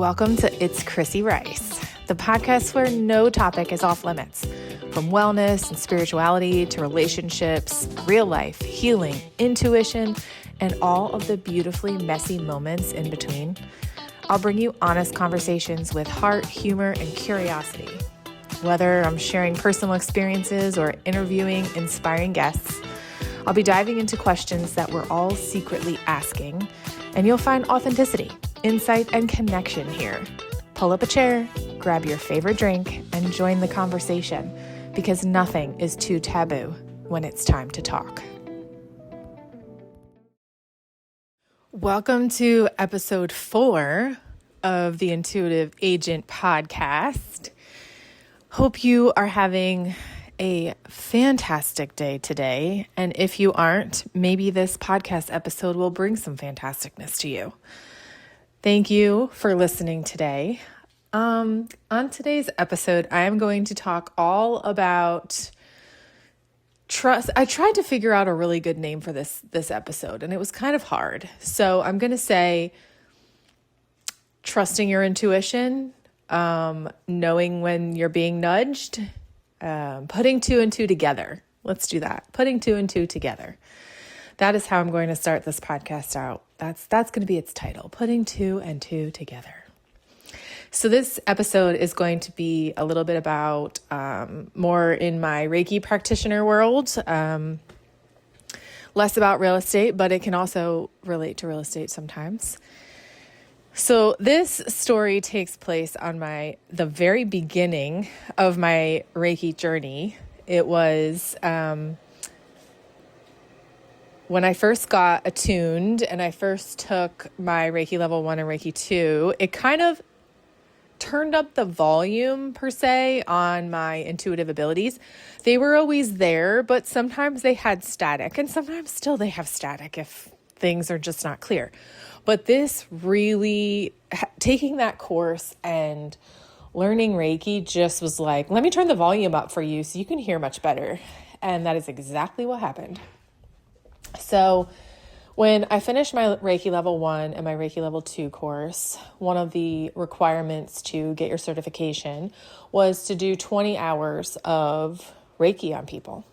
Welcome to It's Chrissy Rice, the podcast where no topic is off limits. From wellness and spirituality to relationships, real life, healing, intuition, and all of the beautifully messy moments in between. I'll bring you honest conversations with heart, humor, and curiosity. Whether I'm sharing personal experiences or interviewing inspiring guests, I'll be diving into questions that we're all secretly asking, and you'll find authenticity, insight, and connection here. Pull up a chair, grab your favorite drink, and join the conversation, because nothing is too taboo when it's time to talk. Welcome to episode 4 of the Intuitive Agent podcast. Hope you are having a fantastic day today. And if you aren't, maybe this podcast episode will bring some fantasticness to you. Thank you for listening today. On today's episode, I am going to talk all about trust. I tried to figure out a really good name for this episode, and it was kind of hard. So I'm going to say trusting your intuition, knowing when you're being nudged, putting 2 and 2 together. Let's do that. Putting 2 and 2 together. That is how I'm going to start this podcast out. That's going to be its title, Putting 2 and 2 Together. So this episode is going to be a little bit about more in my Reiki practitioner world, less about real estate, but it can also relate to real estate sometimes. So this story takes place on the very beginning of my Reiki journey. It was when I first got attuned and I first took my Reiki level 1 and Reiki 2, it kind of turned up the volume per se on my intuitive abilities. They were always there, but sometimes they had static, and sometimes still they have static if things are just not clear. But this really, taking that course and learning Reiki just was like, let me turn the volume up for you so you can hear much better. And that is exactly what happened. So when I finished my Reiki level 1 and my Reiki level 2 course, one of the requirements to get your certification was to do 20 hours of Reiki on people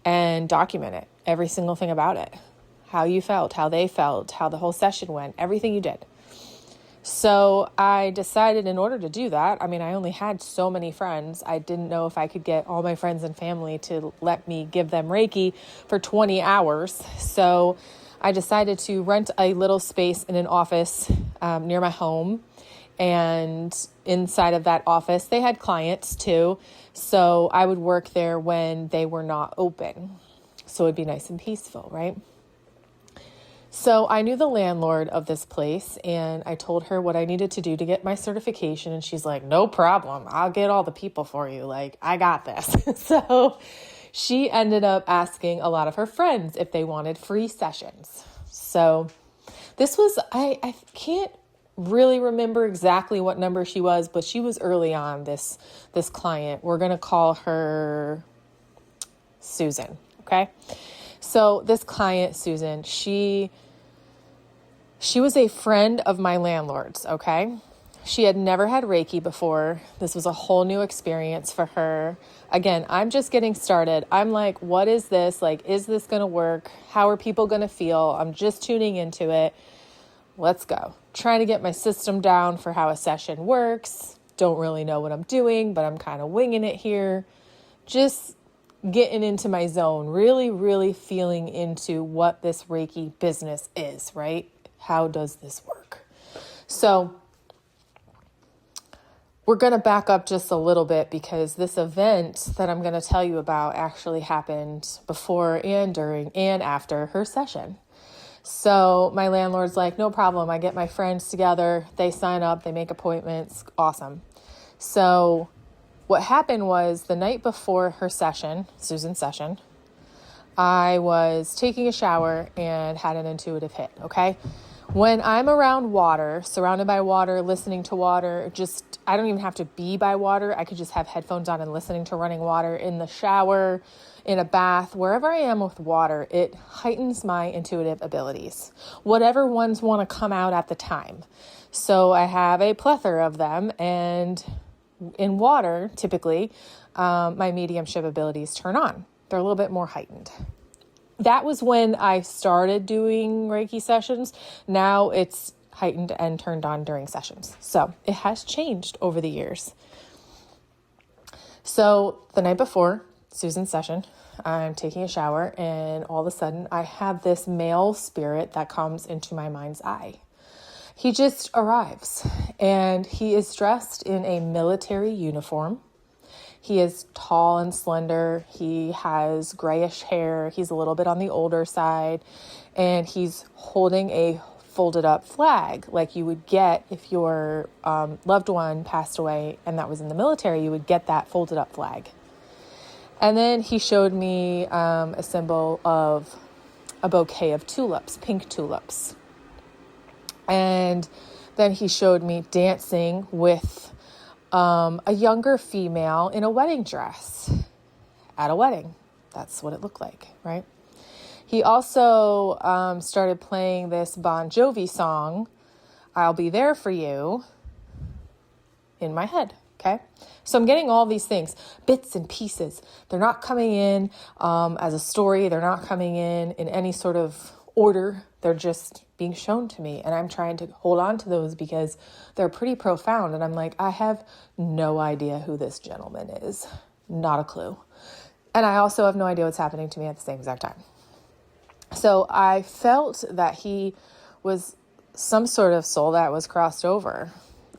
and document it, every single thing about it. How you felt, how they felt, how the whole session went, everything you did. So I decided in order to do that, I only had so many friends. I didn't know if I could get all my friends and family to let me give them Reiki for 20 hours. So I decided to rent a little space in an office near my home. And inside of that office, they had clients too. So I would work there when they were not open. So it'd be nice and peaceful, right? So I knew the landlord of this place, and I told her what I needed to do to get my certification. And she's like, no problem. I'll get all the people for you. Like, I got this. So she ended up asking a lot of her friends if they wanted free sessions. So this was, I can't really remember exactly what number she was, but she was early on, this client. We're going to call her Susan. Okay. So this client, Susan, she was a friend of my landlord's, okay? She had never had Reiki before. This was a whole new experience for her. Again, I'm just getting started. I'm like, what is this? Like, is this going to work? How are people going to feel? I'm just tuning into it. Let's go. Trying to get my system down for how a session works. Don't really know what I'm doing, but I'm kind of winging it here. Just getting into my zone, really, really feeling into what this Reiki business is, right? How does this work? So we're going to back up just a little bit because this event that I'm going to tell you about actually happened before and during and after her session. So my landlord's like, no problem. I get my friends together. They sign up. They make appointments. Awesome. So what happened was the night before her session, Susan's session, I was taking a shower and had an intuitive hit, okay? When I'm around water, surrounded by water, listening to water, I don't even have to be by water. I could just have headphones on and listening to running water in the shower, in a bath, wherever I am with water, it heightens my intuitive abilities, whatever ones want to come out at the time. So I have a plethora of them, and in water, typically, my mediumship abilities turn on. They're a little bit more heightened. That was when I started doing Reiki sessions. Now it's heightened and turned on during sessions. So it has changed over the years. So the night before Susan's session, I'm taking a shower, and all of a sudden I have this male spirit that comes into my mind's eye. He just arrives, and he is dressed in a military uniform. He is tall and slender. He has grayish hair. He's a little bit on the older side, and he's holding a folded up flag like you would get if your loved one passed away and that was in the military. You would get that folded up flag. And then he showed me a symbol of a bouquet of tulips, pink tulips. And then he showed me dancing with a younger female in a wedding dress at a wedding. That's what it looked like, right? He also started playing this Bon Jovi song, I'll Be There For You, in my head, okay? So I'm getting all these things, bits and pieces. They're not coming in as a story. They're not coming in any sort of order. They're just being shown to me, and I'm trying to hold on to those because they're pretty profound. And I'm like, I have no idea who this gentleman is. Not a clue. And I also have no idea what's happening to me at the same exact time. So I felt that he was some sort of soul that was crossed over.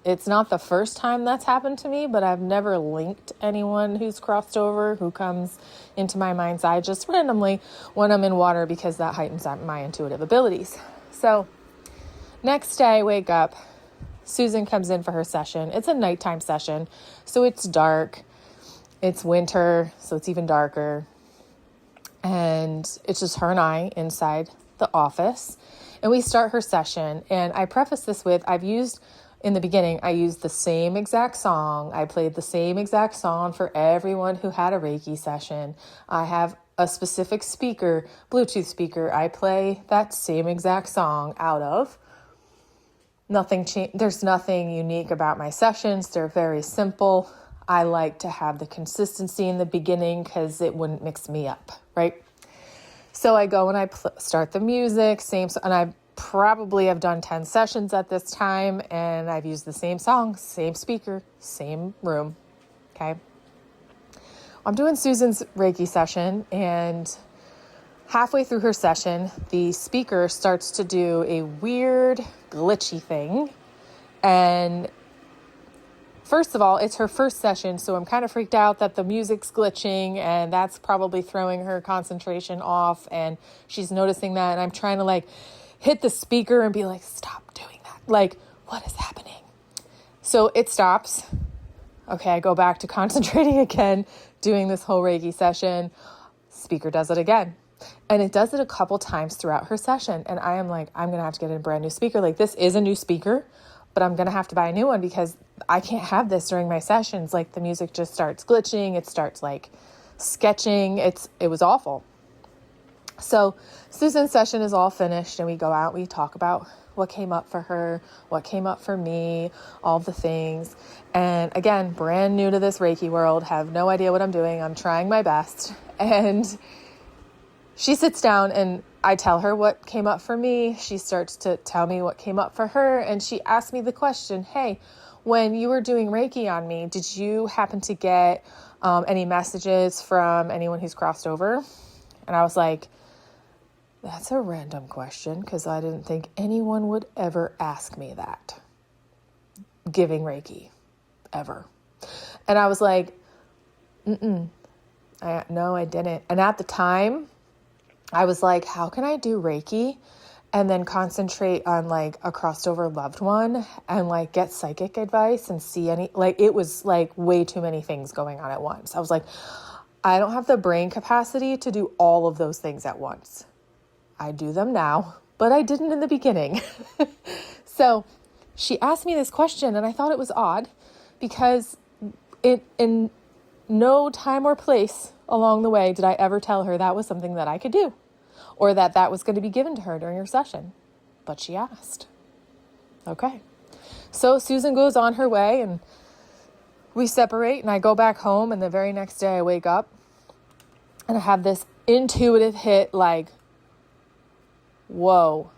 It's not the first time that's happened to me, but I've never linked anyone who's crossed over who comes into my mind's eye just randomly when I'm in water, because that heightens my intuitive abilities. So next day I wake up, Susan comes in for her session. It's a nighttime session, so it's dark. It's winter, so it's even darker. And it's just her and I inside the office. And we start her session. And I preface this with, in the beginning, I used the same exact song. I played the same exact song for everyone who had a Reiki session. I have a specific speaker, Bluetooth speaker, I play that same exact song out of. There's nothing unique about my sessions. They're very simple. I like to have the consistency in the beginning because it wouldn't mix me up, right? So I go and I start the music, and I probably have done 10 sessions at this time, and I've used the same song, same speaker, same room, okay? I'm doing Susan's Reiki session, and halfway through her session, the speaker starts to do a weird, glitchy thing. And first of all, it's her first session, so I'm kind of freaked out that the music's glitching, and that's probably throwing her concentration off, and she's noticing that, and I'm trying to hit the speaker and be like, stop doing that. What is happening? So it stops. Okay, I go back to concentrating again, doing this whole Reiki session. Speaker does it again. And it does it a couple times throughout her session. And I am like, I'm going to have to get a brand new speaker. This is a new speaker, but I'm going to have to buy a new one because I can't have this during my sessions. The music just starts glitching. It starts sketching. It was awful. So Susan's session is all finished, and we go out, we talk about what came up for her, what came up for me, all the things. And again, brand new to this Reiki world, have no idea what I'm doing. I'm trying my best. And she sits down and I tell her what came up for me. She starts to tell me what came up for her. And she asked me the question, hey, when you were doing Reiki on me, did you happen to get any messages from anyone who's crossed over? And I was like, that's a random question, because I didn't think anyone would ever ask me that. Giving Reiki, ever. And I was like, no, I didn't. And at the time, I was like, how can I do Reiki and then concentrate on a crossed over loved one and get psychic advice and see it was way too many things going on at once. I was like, I don't have the brain capacity to do all of those things at once. I do them now, but I didn't in the beginning. So she asked me this question, and I thought it was odd because in no time or place along the way did I ever tell her that was something that I could do or that was going to be given to her during her session. But she asked. Okay. So Susan goes on her way and we separate, and I go back home, and the very next day I wake up and I have this intuitive hit like, whoa,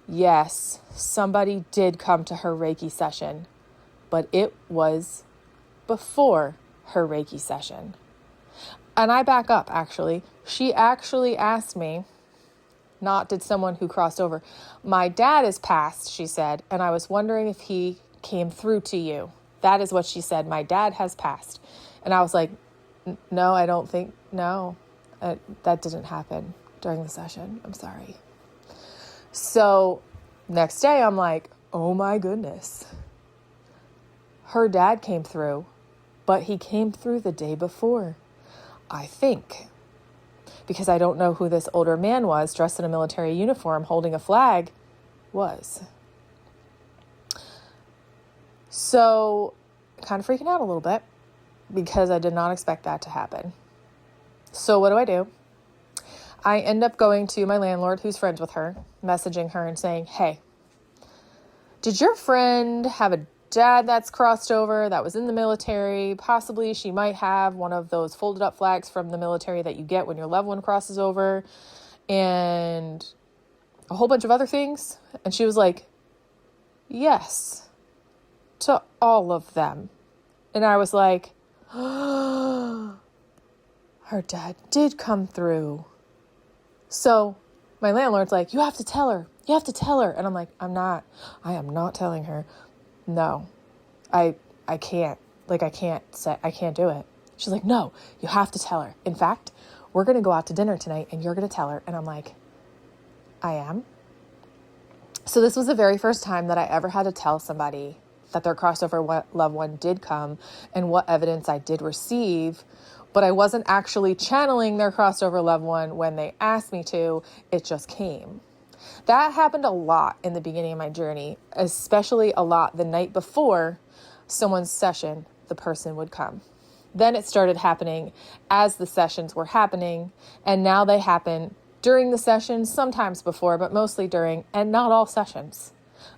yes, somebody did come to her Reiki session, but it was before her Reiki session. And I back up, actually. She actually asked me, not did someone who crossed over. My dad is passed, she said, and I was wondering if he came through to you. That is what she said. My dad has passed. And I was like, no, I don't think, no, that didn't happen during the session. I'm sorry. So next day I'm like, oh my goodness. Her dad came through, but he came through the day before, I think. Because I don't know who this older man was dressed in a military uniform holding a flag was. So kind of freaking out a little bit because I did not expect that to happen. So what do? I end up going to my landlord, who's friends with her, messaging her and saying, hey, did your friend have a dad that's crossed over that was in the military? Possibly she might have one of those folded up flags from the military that you get when your loved one crosses over, and a whole bunch of other things. And she was like, yes, to all of them. And I was like, her dad did come through. So my landlord's like, you have to tell her. And I'm like, I am not telling her. No, I can't. I can't do it. She's like, no, you have to tell her. In fact, we're going to go out to dinner tonight and you're going to tell her. And I'm like, I am. So this was the very first time that I ever had to tell somebody that their crossover loved one did come and what evidence I did receive, but I wasn't actually channeling their crossover loved one when they asked me to. It just came. That happened a lot in the beginning of my journey, especially a lot the night before someone's session, the person would come. Then it started happening as the sessions were happening, and now they happen during the sessions, sometimes before, but mostly during, and not all sessions.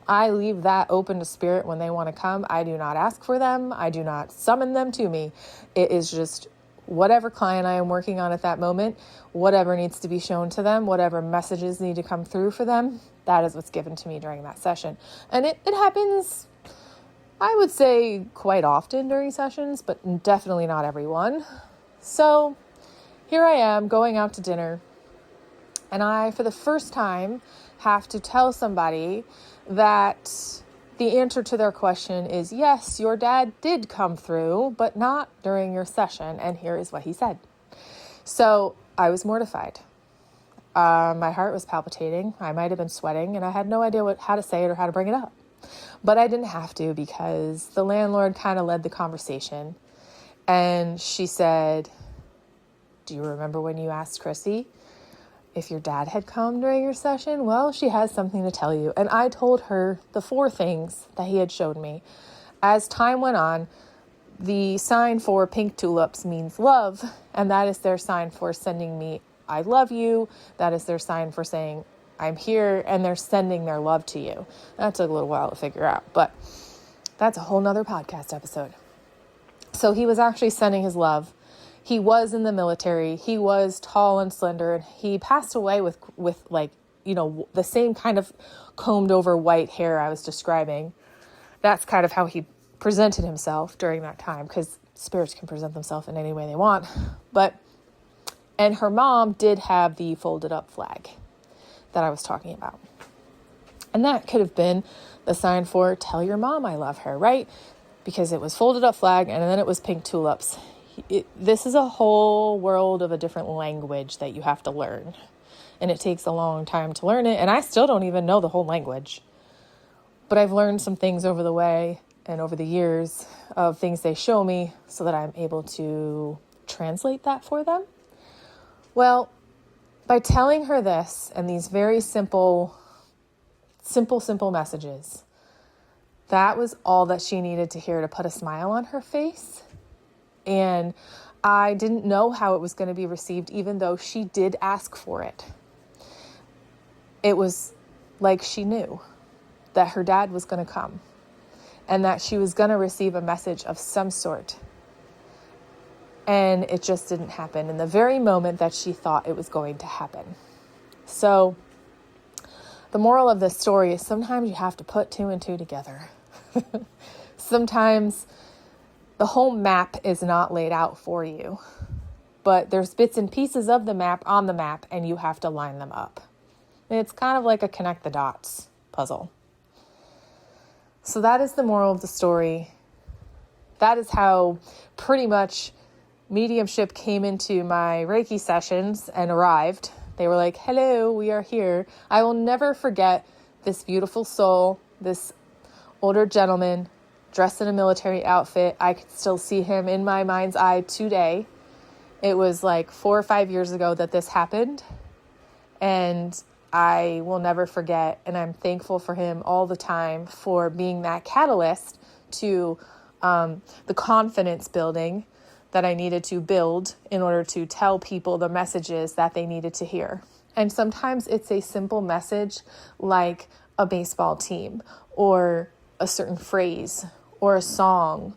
I leave that open to spirit when they want to come. I do not ask for them. I do not summon them to me. It is just whatever client I am working on at that moment, whatever needs to be shown to them, whatever messages need to come through for them, that is what's given to me during that session. And it happens, I would say, quite often during sessions, but definitely not everyone. So here I am going out to dinner, and I, for the first time, have to tell somebody that the answer to their question is, yes, your dad did come through, but not during your session. And here is what he said. So I was mortified. My heart was palpitating. I might have been sweating, and I had no idea how to say it or how to bring it up. But I didn't have to, because the landlord kind of led the conversation. And she said, do you remember when you asked Chrissy if your dad had come during your session? Well, she has something to tell you. And I told her the 4 things that he had showed me. As time went on, the sign for pink tulips means love, and that is their sign for sending me, I love you. That is their sign for saying, I'm here, and they're sending their love to you. That took a little while to figure out, but that's a whole nother podcast episode. So he was actually sending his love. He was in the military. He was tall and slender, and he passed away with like, the same kind of combed over white hair I was describing. That's kind of how he presented himself during that time, because spirits can present themselves in any way they want. And her mom did have the folded up flag that I was talking about. And that could have been the sign for tell your mom I love her, right? Because it was folded up flag, and then it was pink tulips. This is a whole world of a different language that you have to learn. And it takes a long time to learn it. And I still don't even know the whole language. But I've learned some things over the way and over the years of things they show me so that I'm able to translate that for them. Well, by telling her this and these very simple messages, that was all that she needed to hear to put a smile on her face. And I didn't know how it was going to be received, even though she did ask for it. It was like she knew that her dad was going to come and that she was going to receive a message of some sort. And it just didn't happen in the very moment that she thought it was going to happen. So the moral of this story is sometimes you have to put two and two together. Sometimes the whole map is not laid out for you, but there's bits and pieces of the map on the map, and you have to line them up. And it's kind of like a connect the dots puzzle. So that is the moral of the story. That is how pretty much mediumship came into my Reiki sessions and arrived. They were like, hello, we are here. I will never forget this beautiful soul, this older gentleman dressed in a military outfit. I could still see him in my mind's eye today. It was like 4 or 5 years ago that this happened, and I will never forget. And I'm thankful for him all the time for being that catalyst to the confidence building that I needed to build in order to tell people the messages that they needed to hear. And sometimes it's a simple message like a baseball team or a certain phrase or a song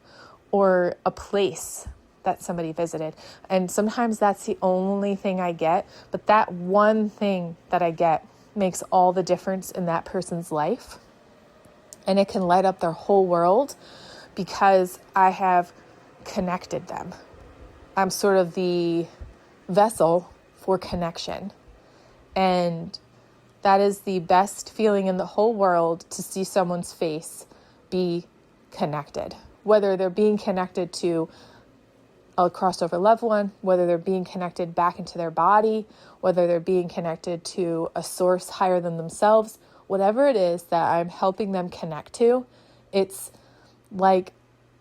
or a place that somebody visited. And sometimes that's the only thing I get, but that one thing that I get makes all the difference in that person's life. And it can light up their whole world because I have connected them. I'm sort of the vessel for connection. And that is the best feeling in the whole world, to see someone's face be connected. Whether they're being connected to a crossover loved one, whether they're being connected back into their body, whether they're being connected to a source higher than themselves, whatever it is that I'm helping them connect to, it's like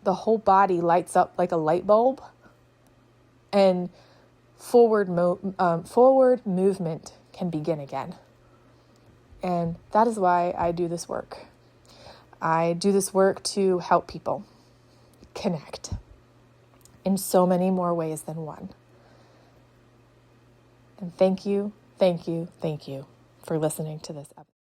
the whole body lights up like a light bulb, and forward movement can begin again. And that is why I do this work. I do this work to help people connect in so many more ways than one. And thank you for listening to this episode.